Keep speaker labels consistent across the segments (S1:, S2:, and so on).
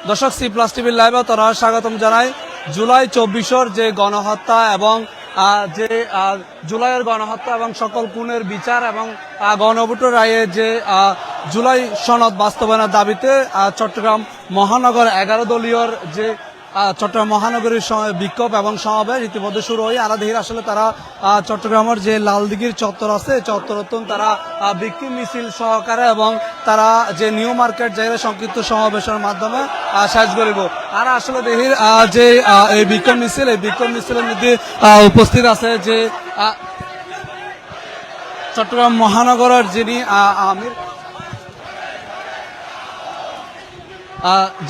S1: দর্শক C plus টিভির লাইভে তারা স্বাগতম জানাই। জুলাই 24-র যে গণহত্যা এবং যে জুলাইয়ের গণহত্যা এবং সকল খুনের বিচার এবং গণভোটের রায়ে যে জুলাই সনদ বাস্তবায়নের দাবিতে চট্টগ্রাম মহানগর 11 দলীয়র যে চট্টগ্রাম মহানগরীর বিক্ষোভ এবং সমাবেশ ইতিমধ্যে শুরু হয়ে আরাধির আসলে তারা চট্টগ্রামের যে লালদিঘির চত্বর আছে চত্বরতন তারা বিক্ষোভ মিছিল সহকারে এবং তারা যে নিউ মার্কেট জায়গায় সংক্ষিপ্ত সমাবেশের মাধ্যমে শেষ করিব। আর আসলে দেহির যে এই বিক্ষোভ মিছিলের মধ্যে উপস্থিত আছে যে চট্টগ্রাম মহানগরের যিনি আমির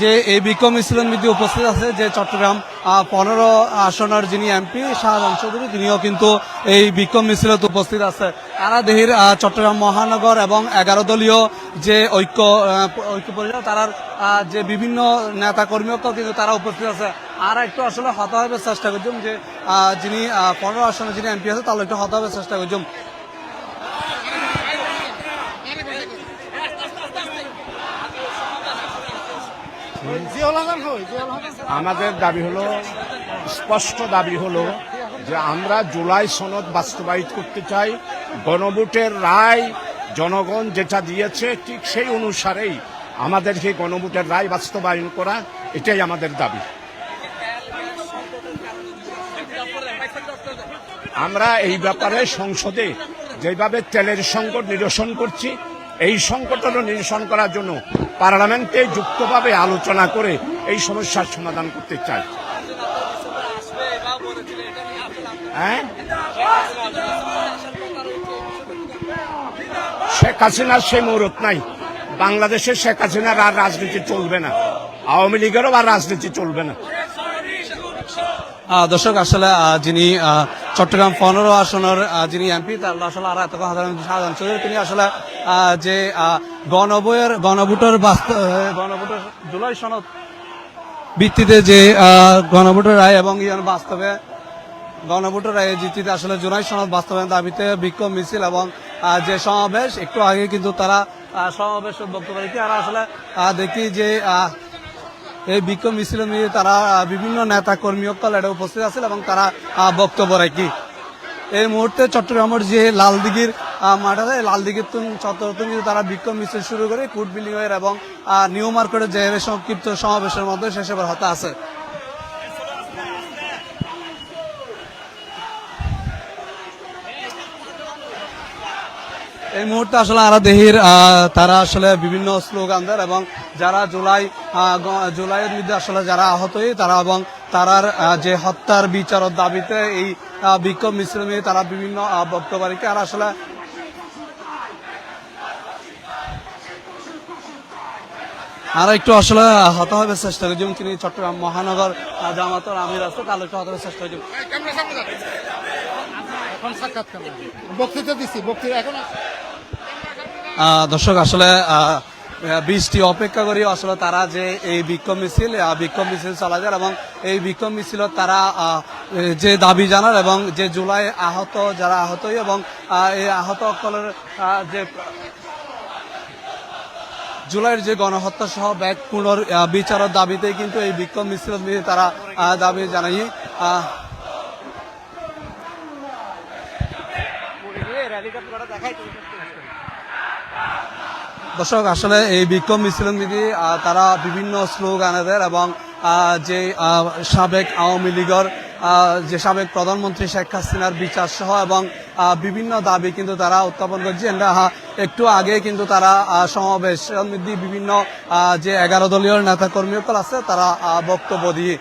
S1: যে এই বিক্ষোভ মিছিলের মধ্যে উপস্থিত আছে যে চট্টগ্রাম 15 আসনের যিনি এমপি শাহজাহান চৌধুরী তিনিও কিন্তু এই বিক্ষোভ মিছিলে উপস্থিত আছে। তারা দেহির চট্টগ্রাম মহানগর এবং 11 দলীয় যে ঐক্য পরিষদ তার যে বিভিন্ন নেতা কর্মীও কিন্তু তারা উপস্থিত আছে। আর একটু আসলে হতাহতের চেষ্টা করছিলাম যে যিনি 15 আসনের যিনি এমপি আছে তাহলে একটু হতাহতের চেষ্টা করছিলাম।
S2: আমাদের দাবি হলো, স্পষ্ট দাবি হলো যে আমরা জুলাই সনদ বাস্তবায়িত করতে চাই। গণভোটের রায় জনগণ যেটা দিয়েছে ঠিক সেই অনুসারেই আমাদেরকে গণভোটের রায় বাস্তবায়ন করা, এটাই আমাদের দাবি। আমরা এই ব্যাপারে সংসদে যেভাবে তেলের সংকট নিরসন করছি, এই সংকটও নিরসন করার জন্য পার্লামেন্টে যুক্তভাবে আলোচনা করে এই সমস্যার সমাধান করতে চাই। শেখ হাসিনার সেই মুহূর্ত নাই। বাংলাদেশে শেখ হাসিনার আর রাজনীতি চলবে না, আওয়ামী লীগেরও আর রাজনীতি চলবে না।
S1: দর্শক আসলে যিনি চট্টগ্রাম 15 আসনের যিনি এমপি তার আসলে আর এত শাহজাহান চৌধুরী তিনি আসলে যে গণভোটের জুলাই সনদ ভিত্তিতে যে গণভোটের রায় এবং বাস্তবে গণভোটের রায়ের ভিত্তিতে আসলে জুলাই সনদ বাস্তবায়নের দাবিতে বিক্ষোভ মিছিল এবং যে সমাবেশ একটু আগে কিন্তু তারা সমাবেশ বক্তব্য রেখে আর আসলে দেখি যে এই বিক্ষোভ মিছিল নিয়ে তারা বিভিন্ন নেতা কর্মী এটা উপস্থিত আছে এবং তারা বক্তব্য রাখি। এই মুহূর্তে চট্টগ্রামের যে লালদিঘির মাঠ আছে লালদিঘির চত্বরতন কিন্তু তারা বিক্ষোভ মিছিল শুরু করে কোর্ট বিল্ডিং এর এবং নিউ মার্কেটের যে সংক্ষিপ্ত সমাবেশের মধ্যে শেষ হবার হতে আছে। এই মুহূর্তে আসলে আরা দেহির তারা আসলে বিভিন্ন স্লোগান দেন এবং যারা জুলাইয়ের মধ্যে আসলে যারা আহত হয়ে তারা এবং তারার যে হত্যার বিচারের দাবিতে এই বিক্ষোভ মিছিল নিয়ে তারা বিভিন্ন বক্তব্য রেখে আর আসলে আর একটু আসলে হতা হবে চেষ্টা করি যেমন তিনি চট্টগ্রাম মহানগর জামাতের আমির আছে তাহলে একটু হতা হবে চেষ্টা করি। দর্শক আসলে বৃষ্টি অপেক্ষা করি আসলে তারা যে এই বিক্ষোভ মিছিল চালা যায় এবং এই বিক্ষোভ মিছিল তারা যে দাবি জানার এবং যে জুলাই যারা আহত এবং এই আহত সকলের যে জুলাইয়ের যে গণহত্যা সহ ব্যাগ পুনর বিচারের দাবিতে কিন্তু এই বিক্ষোভ মিছিল নিয়ে তারা দাবি জানাই। দর্শক আসলে এই বিক্ষোভ মিছিল নিয়ে তারা বিভিন্ন স্লোগান দেন এবং যে সাবেক আওয়ামী লীগের যে সাবেক প্রধানমন্ত্রী শেখ হাসিনার বিচার সহ এবং বিভিন্ন দাবি কিন্তু তারা উত্থাপন করছে। একটু আগে কিন্তু তারা সমাবেশের মধ্যে বিভিন্ন যে 11 দলীয় নেতা কর্মী আছে তারা বক্তব্য দিয়ে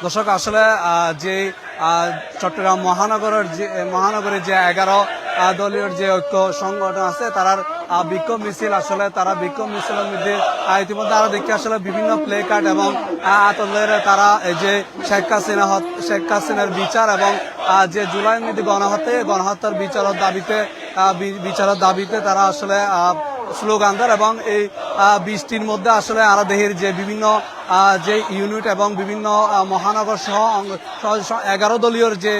S1: দর্শক আসলে যে চট্টগ্রাম মহানগরের যে 11 দলীয় যে ঐক্য সংগঠন আছে তার বিক্ষোভ মিছিল আসলে তারা বিক্ষোভ মিছিলের মধ্যে ইতিমধ্যে আরো দেখি আসলে বিভিন্ন প্লে কার্ড এবং তারা এই যে শেখ হাসিনার বিচার এবং যে জুলাই মধ্যে গণহত্যার বিচারের দাবিতে তারা আসলে স্লোগান দেয় এবং এই বৃষ্টির মধ্যে আসলে আরা দেহের যে বিভিন্ন যে ইউনিট এবং বিভিন্ন মহানগর সহ 11 দলীয় যে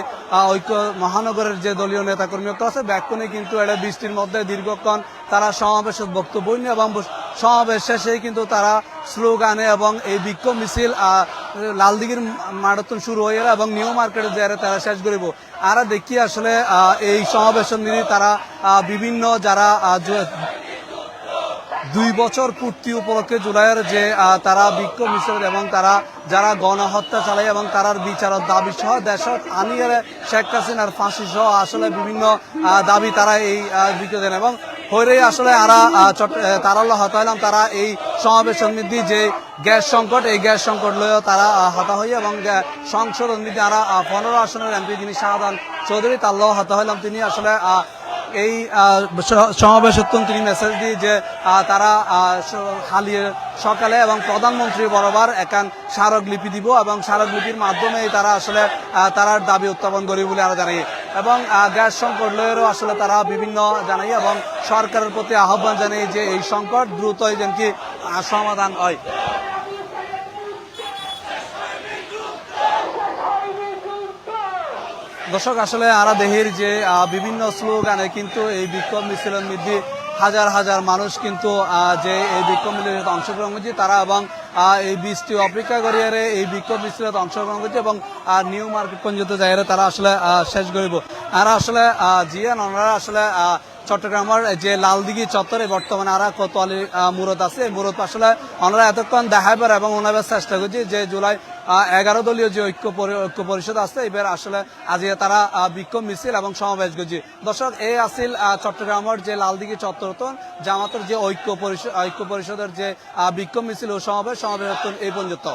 S1: ঐক্য মহানগরের যে দলীয় নেতাকর্মী আছে ব্যাকুণে কিন্তু এটা বৃষ্টির মধ্যে দীর্ঘক্ষণ তারা সমাবেশের বক্তব্য নিয়ে এবং সমাবেশ শেষে কিন্তু তারা স্লোগানে এবং এই বিক্ষোভ মিছিল লালদিঘির মারাথন শুরু হয়ে গেল এবং নিউ মার্কেটে যারা তারা শেষ করিব। আর দেখি আসলে এই সমাবেশের নিয়ে তারা বিভিন্ন যারা 2 বছর পূর্তি উপলক্ষে জুলাইয়ের যে তারা বিক্ষোভ মিছিল এবং তারা যারা গণহত্যা চালায় এবং তারার বিচারের দাবি সহ দেশত আনিয়ে শেখ হাসিনার ফাঁসি সহ আসলে বিভিন্ন দাবি তারা এই বিক্ষোভ দেন এবং হইরে আসলে তারা হতাইলাম তারা এই সমাবেশ সমিতি যে গ্যাস সংকট এই গ্যাস সংকট লয়েও তারা হতা হই এবং সংসদ সমিতি তারা 15 আসনের এমপি যিনি শাহজাহান চৌধুরী তার হতা হইলাম তিনি আসলে এই সমাবেশের তিনি মেসেজ দিয়ে যে তারা হালিয়ে সকালে এবং প্রধানমন্ত্রী বরাবর একান স্মারকলিপি দিব এবং স্মারকলিপির মাধ্যমে তারা আসলে তারার দাবি উত্থাপন করি বলে আমরা জানাই এবং গ্যাস সংকট লয়েরও আসলে তারা বিভিন্ন জানাই এবং সরকারের প্রতি আহ্বান জানাই যে এই সংকট দ্রুতই যেন কি সমাধান হয়। দর্শক আসলে আরা দেহের যে বিভিন্ন স্লোগানে কিন্তু এই বিক্ষোভ মিছিলের মধ্যে হাজার হাজার মানুষ কিন্তু যে এই বিক্ষোভ মিছিলের অংশগ্রহণ করছে তারা এবং এই বৃষ্টি অপেক্ষা করিয়ে এই বিক্ষোভ মিছিলের অংশগ্রহণ করছে এবং নিউ মার্কেট পর্যন্ত যাই তারা আসলে শেষ করিব। আর আসলে জিয়ান ওনারা আসলে চট্টগ্রামের যে লালদিঘি চত্বরে বর্তমানে আরা কোতোয়ালি মুরত আছে এই মুরত আসলে ওনারা এতক্ষণ দেখাইবার এবং ওনাদের চেষ্টা করছি যে জুলাই 11 দলীয় যে ঐক্য পরিষদ আছে এবার আসলে আজ তারা বিক্ষোভ মিছিল এবং সমাবেশ করছে। দর্শক এই আসিল চট্টগ্রামের যে লালদিঘি চত্বর জামাতের যে ঐক্য পরিষদের যে বিক্ষোভ মিছিল ও সমাবেশ এই পর্যন্ত।